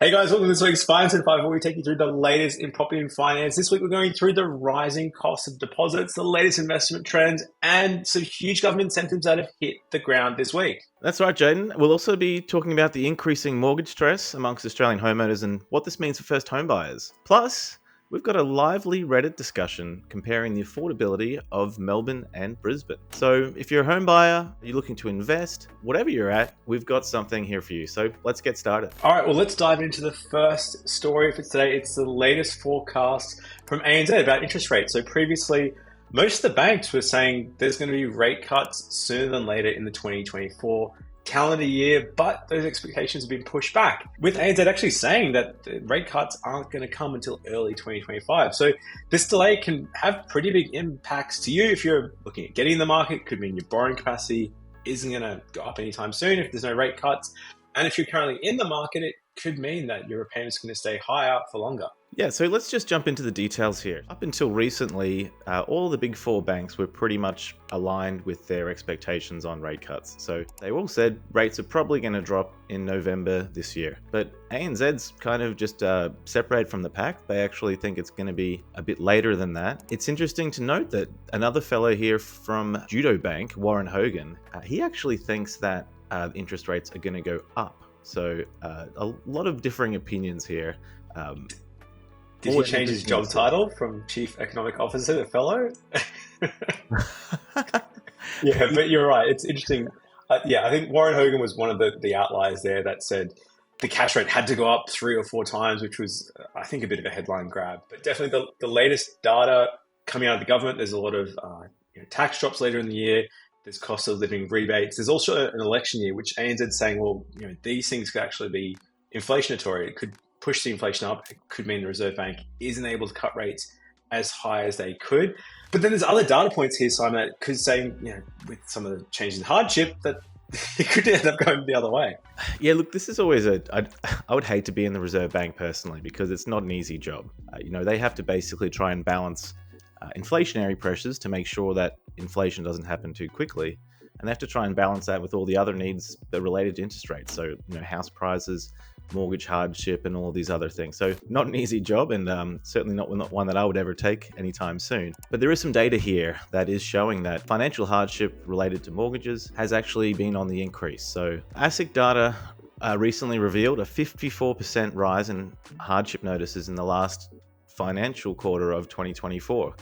Hey guys, welcome to this week's Finance in 5, where we take you through the latest in property and finance. This week we're going through the rising cost of deposits, the latest investment trends, and some huge government incentives that have hit the ground this week. That's right, Jayden. We'll also be talking about the increasing mortgage stress amongst Australian homeowners and what this means for first home buyers. Plus, we've got a lively Reddit discussion comparing the affordability of Melbourne and Brisbane. So if you're a home buyer, you're looking to invest, whatever you're at, we've got something here for you. So let's get started. All right, well, let's dive into the first story for today. It's the latest forecast from ANZ about interest rates. So previously, most of the banks were saying there's going to be rate cuts sooner than later in the 2024 calendar year, but those expectations have been pushed back, with ANZ actually saying that the rate cuts aren't going to come until early 2025. So this delay can have pretty big impacts to you. If you're looking at getting in the market, it could mean your borrowing capacity isn't going to go up anytime soon if there's no rate cuts. And if you're currently in the market, it could mean that your repayments are going to stay higher for longer. Yeah, so let's just jump into the details here. Up until recently, all the big four banks were pretty much aligned with their expectations on rate cuts. So they all said rates are probably going to drop in November this year. But ANZ's kind of just separated from the pack. They actually think it's going to be a bit later than that. It's interesting to note that another fellow here from Judo Bank, Warren Hogan, he actually thinks that interest rates are going to go up. So a lot of differing opinions here. Did he change his job title from Chief Economic Officer to Fellow? Yeah, but you're right. It's interesting. I think Warren Hogan was one of the outliers there that said the cash rate had to go up 3 or 4 times, which was, I think, a bit of a headline grab. But definitely the latest data coming out of the government, there's a lot of tax drops later in the year. There's cost of living rebates. There's also an election year, which ANZ's saying, well, these things could actually be inflationatory. It could push the inflation up. It could mean the Reserve Bank isn't able to cut rates as high as they could. But then there's other data points here, Simon, that could say, with some of the changes in hardship, that it could end up going the other way. Yeah, look, this is always I would hate to be in the Reserve Bank personally, because it's not an easy job. They have to basically try and balance inflationary pressures to make sure that inflation doesn't happen too quickly. And they have to try and balance that with all the other needs that are related to interest rates. So, house prices, mortgage hardship, and all these other things. So not an easy job, and certainly not one that I would ever take anytime soon. But there is some data here that is showing that financial hardship related to mortgages has actually been on the increase. So ASIC data recently revealed a 54% rise in hardship notices in the last financial quarter of 2024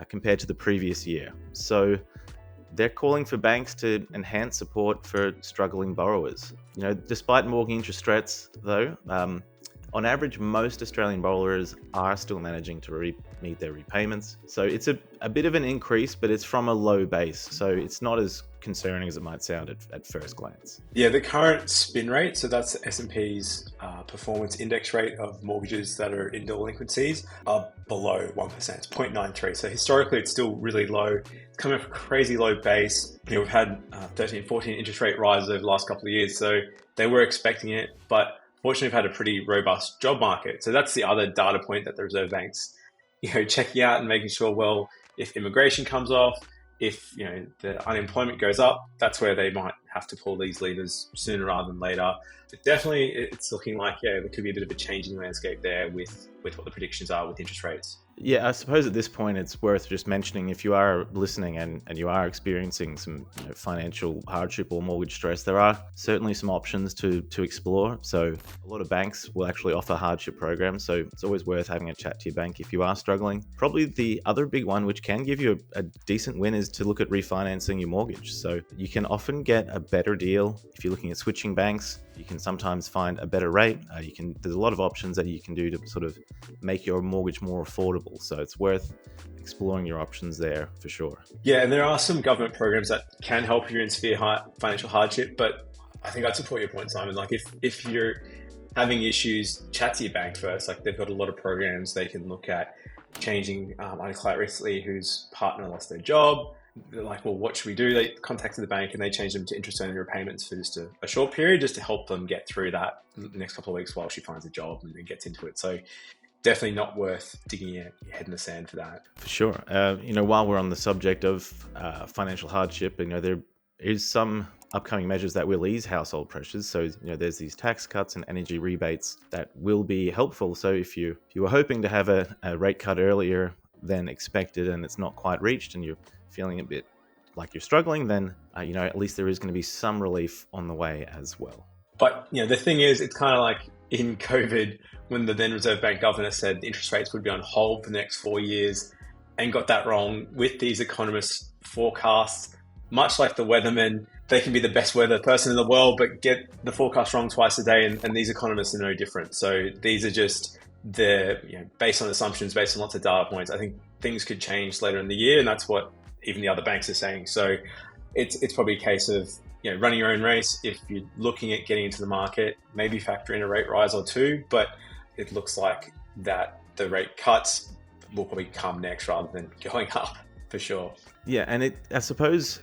compared to the previous year. So they're calling for banks to enhance support for struggling borrowers. Despite mortgage interest rates, though, on average, most Australian borrowers are still managing to meet their repayments. So it's a bit of an increase, but it's from a low base. So it's not as concerning as it might sound at first glance. Yeah, the current spin rate, so that's S&P's performance index rate of mortgages that are in delinquencies, are below 1%. It's 0.93. So historically, it's still really low. It's coming off a crazy low base. We've had 13, 14 interest rate rises over the last couple of years. So they were expecting it, but fortunately, we've had a pretty robust job market. So that's the other data point that the Reserve Bank's, checking out and making sure, well, if immigration comes off, if, the unemployment goes up, that's where they might have to pull these levers sooner rather than later. But definitely, it's looking like, there could be a bit of a changing landscape there with what the predictions are with interest rates. Yeah, I suppose at this point it's worth just mentioning, if you are listening and you are experiencing some financial hardship or mortgage stress, there are certainly some options to explore. So a lot of banks will actually offer hardship programs, so it's always worth having a chat to your bank if you are struggling. Probably the other big one, which can give you a decent win, is to look at refinancing your mortgage. So you can often get a better deal if you're looking at switching banks. You can sometimes find a better rate. There's a lot of options that you can do to sort of make your mortgage more affordable. So it's worth exploring your options there for sure. Yeah, and there are some government programs that can help you in severe financial hardship. But I think I'd support your point, Simon. Like if you're having issues, chat to your bank first. Like they've got a lot of programs they can look at changing. I had a client recently whose partner lost their job. They're like, well, what should we do? They contacted the bank and they changed them to interest-only repayments for just a short period, just to help them get through that the next couple of weeks while she finds a job and then gets into it. So definitely not worth digging your head in the sand for that. For sure. While we're on the subject of financial hardship, there is some upcoming measures that will ease household pressures. So, there's these tax cuts and energy rebates that will be helpful. So if you were hoping to have a rate cut earlier than expected and it's not quite reached and you're feeling a bit like you're struggling, then, at least there is going to be some relief on the way as well. But, the thing is, it's kind of like in COVID when the then Reserve Bank governor said interest rates would be on hold for the next 4 years and got that wrong. With these economists' forecasts, much like the weathermen, they can be the best weather person in the world, but get the forecast wrong twice a day. And these economists are no different. So these are just based on assumptions, based on lots of data points. I think things could change later in the year. And that's what even the other banks are saying. So it's probably a case of, running your own race. If you're looking at getting into the market, maybe factor in a rate rise or two, but it looks like that the rate cuts will probably come next rather than going up for sure. Yeah, and I suppose,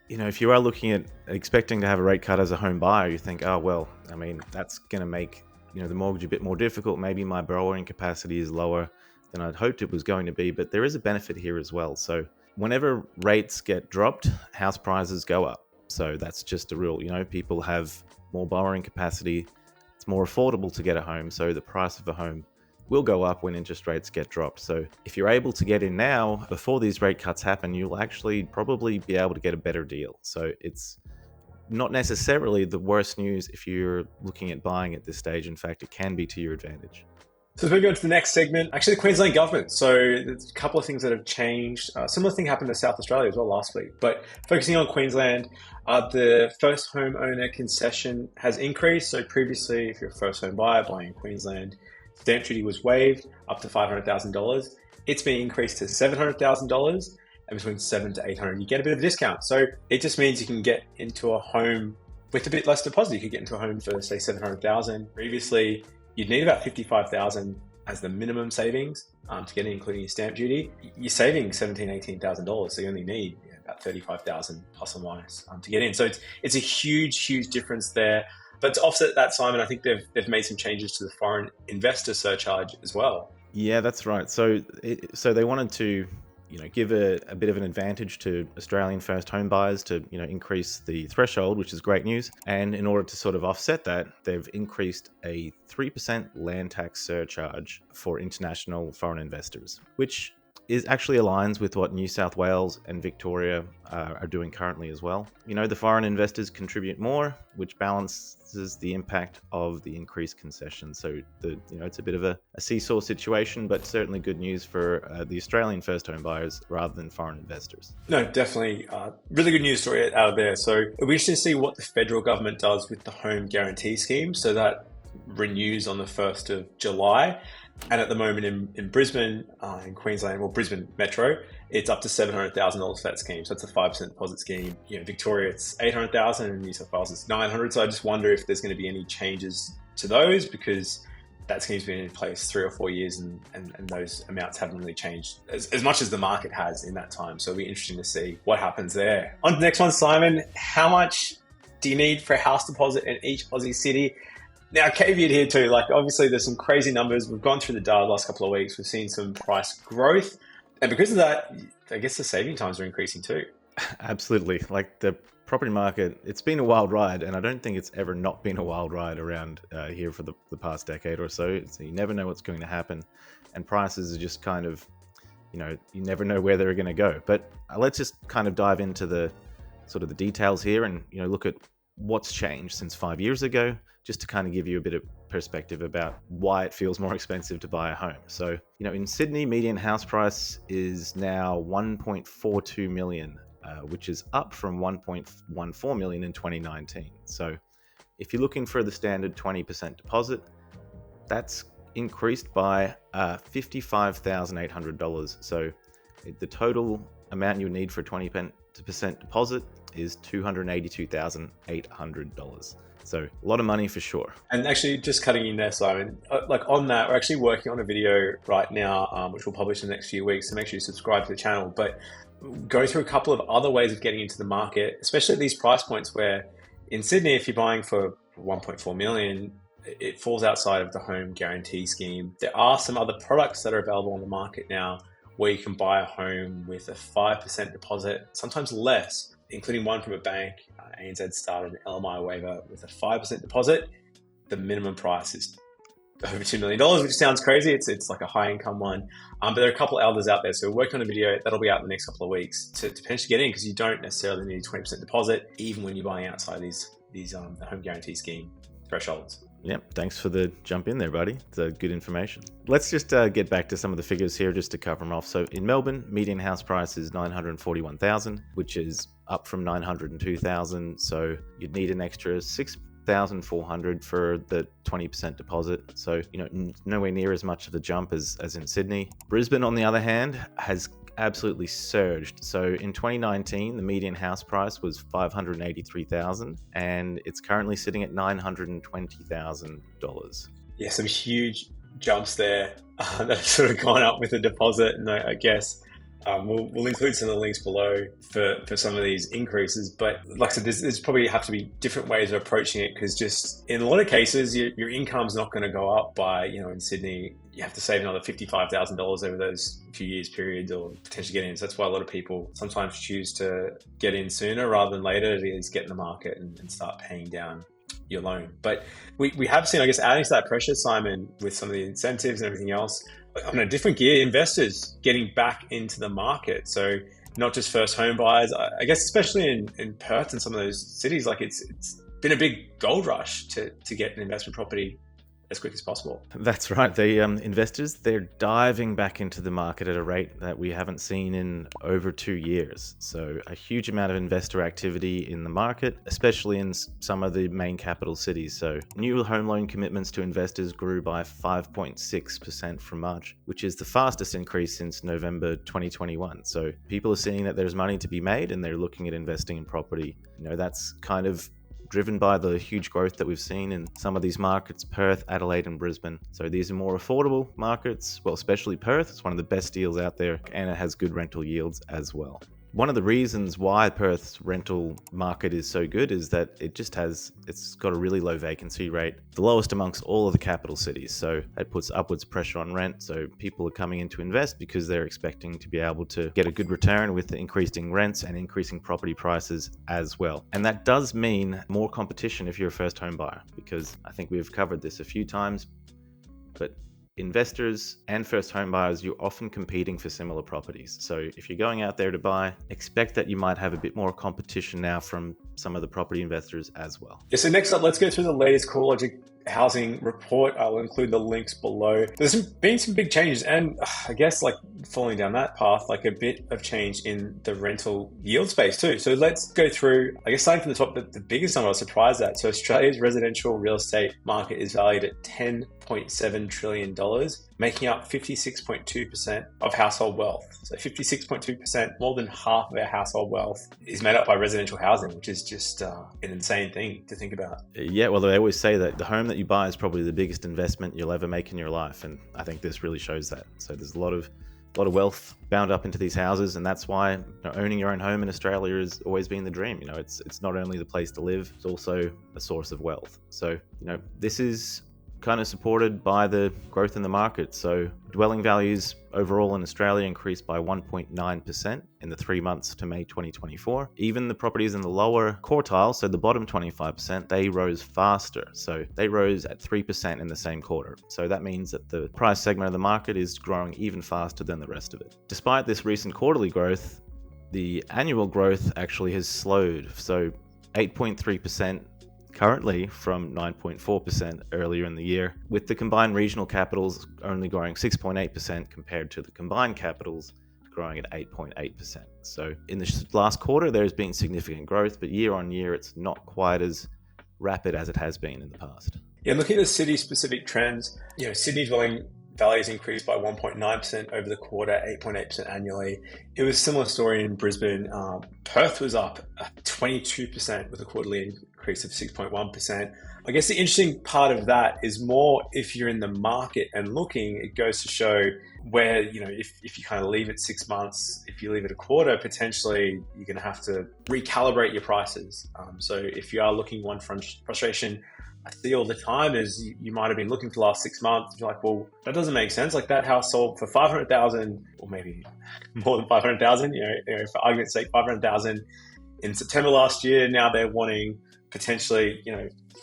if you are looking at expecting to have a rate cut as a home buyer, you think, oh, well, I mean, that's going to make, the mortgage a bit more difficult. Maybe my borrowing capacity is lower than I'd hoped it was going to be, but there is a benefit here as well. So whenever rates get dropped, house prices go up. So that's just a rule. People have more borrowing capacity. It's more affordable to get a home. So the price of a home will go up when interest rates get dropped. So if you're able to get in now, before these rate cuts happen, you'll actually probably be able to get a better deal. So it's not necessarily the worst news if you're looking at buying at this stage. In fact, it can be to your advantage. So moving on to the next segment, actually the Queensland government. So there's a couple of things that have changed. Similar thing happened to South Australia as well last week. But focusing on Queensland, the first homeowner concession has increased. So previously, if you're a first home buyer buying in Queensland, stamp duty was waived up to $500,000. It's been increased to $700,000, and between $700,000 to $800,000, you get a bit of a discount. So it just means you can get into a home with a bit less deposit. You could get into a home for, say, $700,000. Previously, you'd need about $55,000 as the minimum savings to get in, including your stamp duty. You're saving $17,000, $18,000, so you only need about $35,000 plus or minus to get in. So it's a huge difference there. But to offset that, Simon, I think they've made some changes to the foreign investor surcharge as well. Yeah, that's right. So they wanted to give a bit of an advantage to Australian first home buyers to, increase the threshold, which is great news. And in order to sort of offset that, they've increased a 3% land tax surcharge for international foreign investors, which actually aligns with what New South Wales and Victoria are doing currently as well. The foreign investors contribute more, which balances the impact of the increased concession. So it's a bit of a seesaw situation, but certainly good news for the Australian first home buyers rather than foreign investors. No, definitely. Really good news story out of there. So it'll be interesting to see what the federal government does with the home guarantee scheme. So that renews on the 1st of July. And at the moment in Brisbane, in Queensland, well, Brisbane Metro, it's up to $700,000 for that scheme. So it's a 5% deposit scheme. Victoria, it's $800,000, and New South Wales, it's $900,000. So I just wonder if there's going to be any changes to those, because that scheme's been in place 3 or 4 years, and those amounts haven't really changed as much as the market has in that time. So it'll be interesting to see what happens there. On to the next one, Simon. How much do you need for a house deposit in each Aussie city? Now, caveat here too, obviously there's some crazy numbers. We've gone through the data the last couple of weeks. We've seen some price growth. And because of that, I guess the saving times are increasing too. Absolutely. The property market, it's been a wild ride, and I don't think it's ever not been a wild ride around here for the past decade or so. So you never know what's going to happen. And prices are just kind of, you never know where they're going to go. But let's just kind of dive into the sort of the details here and, look at what's changed since 5 years ago, just to kind of give you a bit of perspective about why it feels more expensive to buy a home. So, in Sydney, median house price is now 1.42 million, which is up from 1.14 million in 2019. So if you're looking for the standard 20% deposit, that's increased by $55,800. So the total amount you need for a 20% deposit is $282,800. So a lot of money for sure. And actually, just cutting in there, Simon, on that, we're actually working on a video right now, which we'll publish in the next few weeks. So make sure you subscribe to the channel. But going through a couple of other ways of getting into the market, especially at these price points where in Sydney, if you're buying for 1.4 million, it falls outside of the home guarantee scheme. There are some other products that are available on the market now where you can buy a home with a 5% deposit, sometimes less, including one from a bank. ANZ started an LMI waiver with a 5% deposit. The minimum price is over $2 million, which sounds crazy. It's like a high income one. But there are a couple of others out there. So we're working on a video that'll be out in the next couple of weeks to potentially get in, because you don't necessarily need a 20% deposit, even when you're buying outside these home guarantee scheme thresholds. Yep, thanks for the jump in there, buddy. It's good information. Let's just get back to some of the figures here just to cover them off. So in Melbourne, median house price is $941,000, which is up from $902,000. So you'd need an extra $6,400 for the 20% deposit. So, nowhere near as much of a jump as in Sydney. Brisbane, on the other hand, has absolutely surged. So in 2019, the median house price was $583,000, and it's currently sitting at $920,000. Yeah, some huge jumps there that have sort of gone up with the deposit, and I guess we'll include some of the links below for some of these increases. But like I said, there's probably have to be different ways of approaching it, because just in a lot of cases, your income's not going to go up by, in Sydney, you have to save another $55,000 over those few years periods, or potentially get in. So that's why a lot of people sometimes choose to get in sooner rather than later, to get in the market and start paying down your loan. But we have seen, I guess, adding to that pressure, Simon, with some of the incentives and everything else, on a different gear, investors getting back into the market. So not just first home buyers, I guess, especially in Perth and some of those cities, like it's been a big gold rush to get an investment property as quick as possible. That's right. The investors, they're diving back into the market at a rate that we haven't seen in over 2 years. So a huge amount of investor activity in the market, especially in some of the main capital cities. So new home loan commitments to investors grew by 5.6% from March, which is the fastest increase since November 2021. So people are seeing that there's money to be made, and they're looking at investing in property. That's kind of driven by the huge growth that we've seen in some of these markets, Perth, Adelaide, and Brisbane. So these are more affordable markets, well, especially Perth. It's one of the best deals out there, and it has good rental yields as well. One of the reasons why Perth's rental market is so good is that it's got a really low vacancy rate, the lowest amongst all of the capital cities. So it puts upwards pressure on rent. So people are coming in to invest because they're expecting to be able to get a good return with the increasing rents and increasing property prices as well. And that does mean more competition if you're a first home buyer, because I think we've covered this a few times, but investors and first home buyers, you're often competing for similar properties. So if you're going out there to buy, expect that you might have a bit more competition now from some of the property investors as well. Yeah, so next up, let's go through the latest CoreLogic housing report. I'll include the links below. There's been some big changes, and I guess like falling down that path, like a bit of change in the rental yield space too. So let's go through, I guess starting from the top, the biggest number I was surprised at. So Australia's residential real estate market is valued at $10.7 trillion, making up 56.2% of household wealth. So 56.2%, more than half of our household wealth is made up by residential housing, which is just an insane thing to think about. Yeah, well, they always say that the home that you buy is probably the biggest investment you'll ever make in your life, and I think this really shows that. So there's a lot of wealth bound up into these houses, and that's why owning your own home in Australia has always been the dream. It's not only the place to live, it's also a source of wealth. So this is kind of supported by the growth in the market. So dwelling values overall in Australia increased by 1.9% in the 3 months to May 2024. Even the properties in the lower quartile, so the bottom 25%, they rose faster. So they rose at 3% in the same quarter. So that means that the price segment of the market is growing even faster than the rest of it. Despite this recent quarterly growth, the annual growth actually has slowed. So 8.3% currently from 9.4% earlier in the year, with the combined regional capitals only growing 6.8% compared to the combined capitals growing at 8.8%. So in the last quarter, there's been significant growth, but year on year, it's not quite as rapid as it has been in the past. Yeah, looking at the city-specific trends, Sydney dwelling values increased by 1.9% over the quarter, 8.8% annually. It was a similar story in Brisbane. Perth was up 22% with a quarterly increase of 6.1%. I guess the interesting part of that is more if you're in the market and looking, it goes to show where, if you kind of leave it 6 months, if you leave it a quarter, potentially you're going to have to recalibrate your prices. So if you are looking, one frustration I see all the time is you might have been looking for the last 6 months. You're like, well, that doesn't make sense. Like that house sold for 500,000 or maybe more than 500,000, for argument's sake, 500,000 in September last year. Now they're wanting potentially,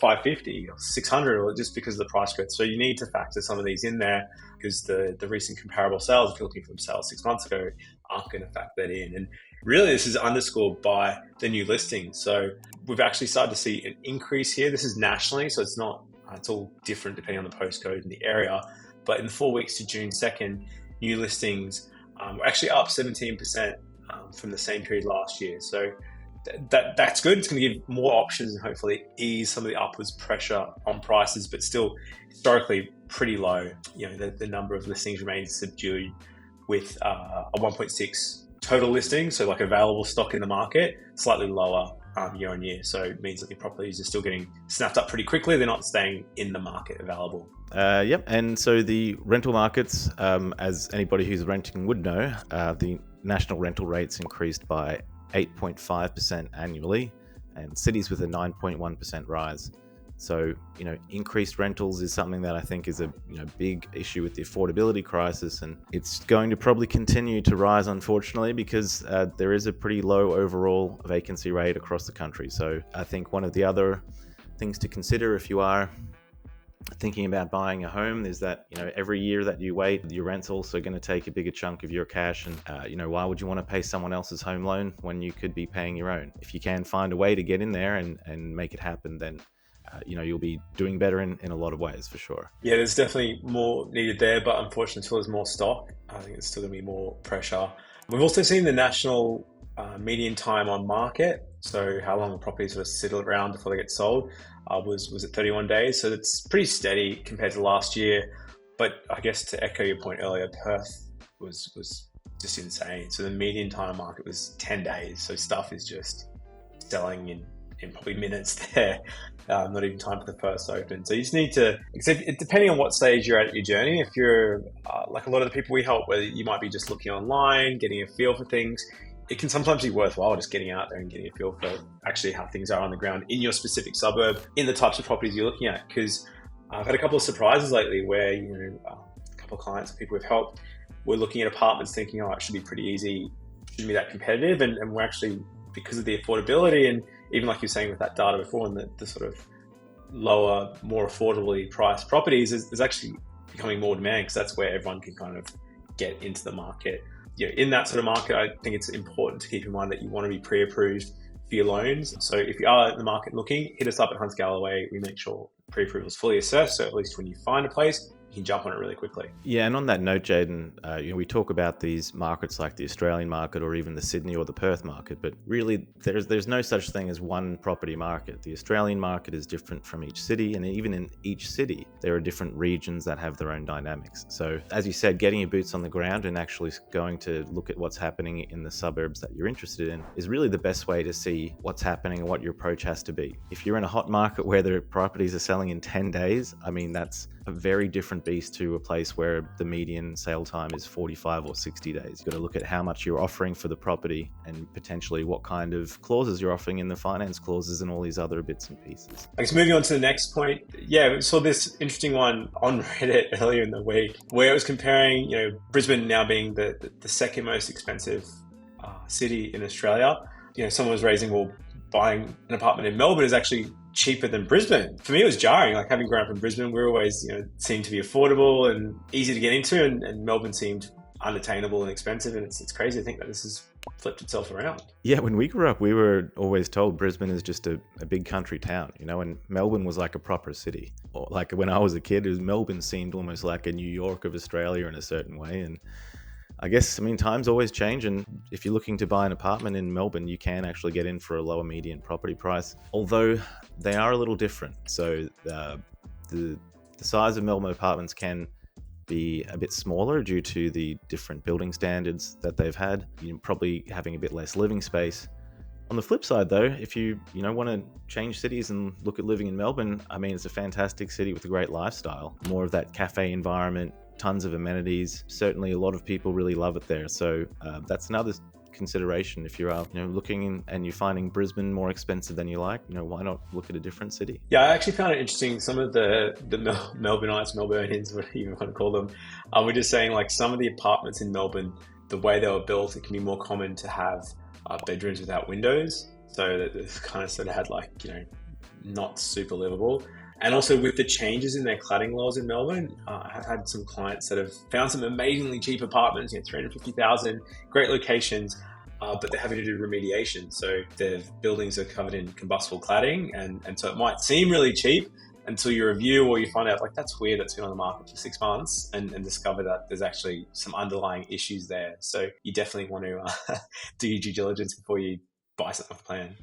550 or 600, or just because of the price growth. So you need to factor some of these in there, because the recent comparable sales, if you're looking for sales 6 months ago, aren't going to factor that in. And really, this is underscored by the new listings. So we've actually started to see an increase here. This is nationally, so it's not, it's all different depending on the postcode and the area. But in the 4 weeks to June 2nd, new listings were actually up 17% from the same period last year. So that's good. It's going to give more options and hopefully ease some of the upwards pressure on prices, but still historically pretty low. The number of listings remains subdued, with a 1.6 total listings, so like available stock in the market, slightly lower year on year. So it means that the properties are still getting snapped up pretty quickly. They're not staying in the market available. Yep. And so the rental markets, as anybody who's renting would know, the national rental rates increased by 8.5% annually, and cities with a 9.1% rise. So, increased rentals is something that I think is a big issue with the affordability crisis, and it's going to probably continue to rise, unfortunately, because there is a pretty low overall vacancy rate across the country. So I think one of the other things to consider if you are thinking about buying a home is that every year that you wait, your rent's also going to take a bigger chunk of your cash, and why would you want to pay someone else's home loan when you could be paying your own? If you can find a way to get in there and make it happen, then you'll be doing better in a lot of ways, for sure. Yeah, there's definitely more needed there, but unfortunately, until there's more stock, I think it's still going to be more pressure. We've also seen the national median time on market, so how long the properties sort of sit around before they get sold, was at 31 days. So it's pretty steady compared to last year. But I guess to echo your point earlier, Perth was just insane. So the median time on market was 10 days. So stuff is just selling in probably minutes there. Not even time for the first open. So you just need to, depending on what stage you're at your journey, if you're like a lot of the people we help, where you might be just looking online, getting a feel for things, it can sometimes be worthwhile just getting out there and getting a feel for actually how things are on the ground in your specific suburb, in the types of properties you're looking at. Because I've had a couple of surprises lately where, a couple of clients, people we've helped, we're looking at apartments thinking, it should be pretty easy, shouldn't be that competitive. And we're actually, because of the affordability, and even like you're saying with that data before, and the sort of lower, more affordably priced properties is actually becoming more demand, because that's where everyone can kind of get into the market. In that sort of market, I think it's important to keep in mind that you want to be pre-approved for your loans. So if you are in the market looking, hit us up at Hunts Galloway. We make sure pre-approval is fully assessed, so at least when you find a place, you can jump on it really quickly. Yeah, and on that note, Jayden, we talk about these markets like the Australian market or even the Sydney or the Perth market, but really there's no such thing as one property market. The Australian market is different from each city, and even in each city, there are different regions that have their own dynamics. So as you said, getting your boots on the ground and actually going to look at what's happening in the suburbs that you're interested in is really the best way to see what's happening and what your approach has to be. If you're in a hot market where the properties are selling in 10 days, that's a very different beast to a place where the median sale time is 45 or 60 days. You've got to look at how much you're offering for the property and potentially what kind of clauses you're offering in the finance clauses and all these other bits and pieces. I guess moving on to the next point. Yeah, we saw this interesting one on Reddit earlier in the week where it was comparing, Brisbane now being the second most expensive city in Australia. Someone was raising, well, buying an apartment in Melbourne is actually cheaper than Brisbane. For me, it was jarring. Like, having grown up in Brisbane, we always, seemed to be affordable and easy to get into, and Melbourne seemed unattainable and expensive. And it's crazy to think that this has flipped itself around. Yeah, when we grew up, we were always told Brisbane is just a big country town, and Melbourne was like a proper city. Or like when I was a kid, Melbourne seemed almost like a New York of Australia in a certain way. And I guess, times always change, and if you're looking to buy an apartment in Melbourne, you can actually get in for a lower median property price, although they are a little different. So the size of Melbourne apartments can be a bit smaller due to the different building standards that they've had, probably having a bit less living space. On the flip side, though, if you want to change cities and look at living in Melbourne, it's a fantastic city with a great lifestyle, more of that cafe environment, tons of amenities. Certainly a lot of people really love it there. So that's another consideration. If you're looking and you're finding Brisbane more expensive than you like, why not look at a different city? Yeah, I actually found it interesting. Some of the Melbourneites, Melburnians, whatever you want to call them, were just saying, like, some of the apartments in Melbourne, the way they were built, it can be more common to have bedrooms without windows. So that it's kind of sort of had not super livable. And also with the changes in their cladding laws in Melbourne, I've had some clients that have found some amazingly cheap apartments, 350,000, great locations, but they're having to do remediation. So their buildings are covered in combustible cladding, and so it might seem really cheap until you review or you find out that's weird, that's been on the market for 6 months, and discover that there's actually some underlying issues there. So you definitely want to do your due diligence before you buy something off plan.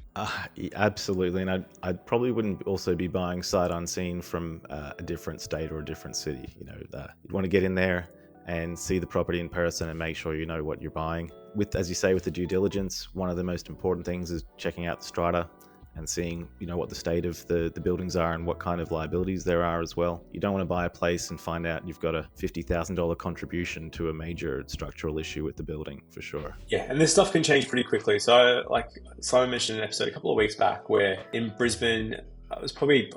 Absolutely, and I probably wouldn't also be buying sight unseen from a different state or a different city. You'd want to get in there and see the property in person and make sure you know what you're buying. As you say, with the due diligence, one of the most important things is checking out the strata and seeing what the state of the buildings are and what kind of liabilities there are as well. You don't want to buy a place and find out you've got a $50,000 contribution to a major structural issue with the building, for sure. Yeah, and this stuff can change pretty quickly. So like Simon mentioned in an episode a couple of weeks back where in Brisbane, it was probably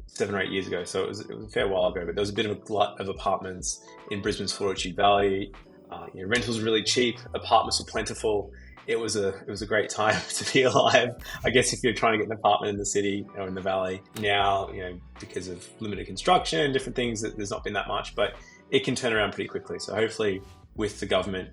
7 or 8 years ago, so it was a fair while ago, but there was a bit of a glut of apartments in Brisbane's Fortitude Valley. Rentals were really cheap, apartments were plentiful. It was a great time to be alive, I guess, if you're trying to get an apartment in the city or in the valley. Now, because of limited construction and different things, there's not been that much, but it can turn around pretty quickly. So hopefully with the government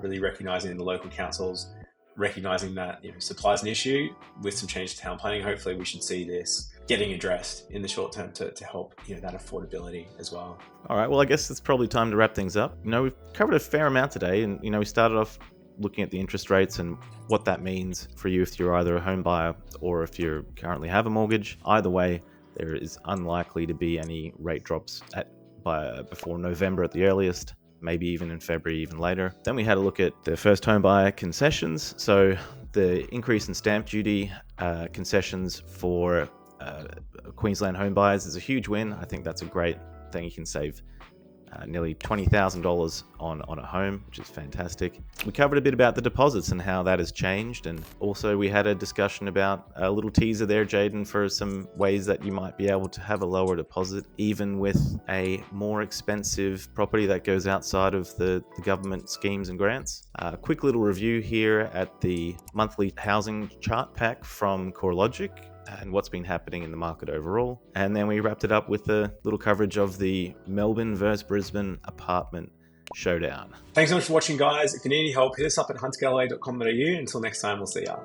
really recognising, the local councils recognising that supply is an issue, with some change to town planning, hopefully we should see this getting addressed in the short term to help that affordability as well. All right, well, I guess it's probably time to wrap things up. We've covered a fair amount today, and we started off looking at the interest rates and what that means for you if you're either a home buyer or if you currently have a mortgage. Either way, there is unlikely to be any rate drops before November at the earliest, maybe even in February, even later. Then we had a look at the first home buyer concessions. So the increase in stamp duty concessions for Queensland home buyers is a huge win. I think that's a great thing. You can save nearly $20,000 on a home, which is fantastic. We covered a bit about the deposits and how that has changed, and also we had a discussion about a little teaser there, Jayden, for some ways that you might be able to have a lower deposit even with a more expensive property that goes outside of the government schemes and grants. A quick little review here at the monthly housing chart pack from CoreLogic and what's been happening in the market overall. And then we wrapped it up with a little coverage of the Melbourne versus Brisbane apartment showdown. Thanks so much for watching, guys. If you need any help, hit us up at huntergalloway.com.au. Until next time, we'll see ya.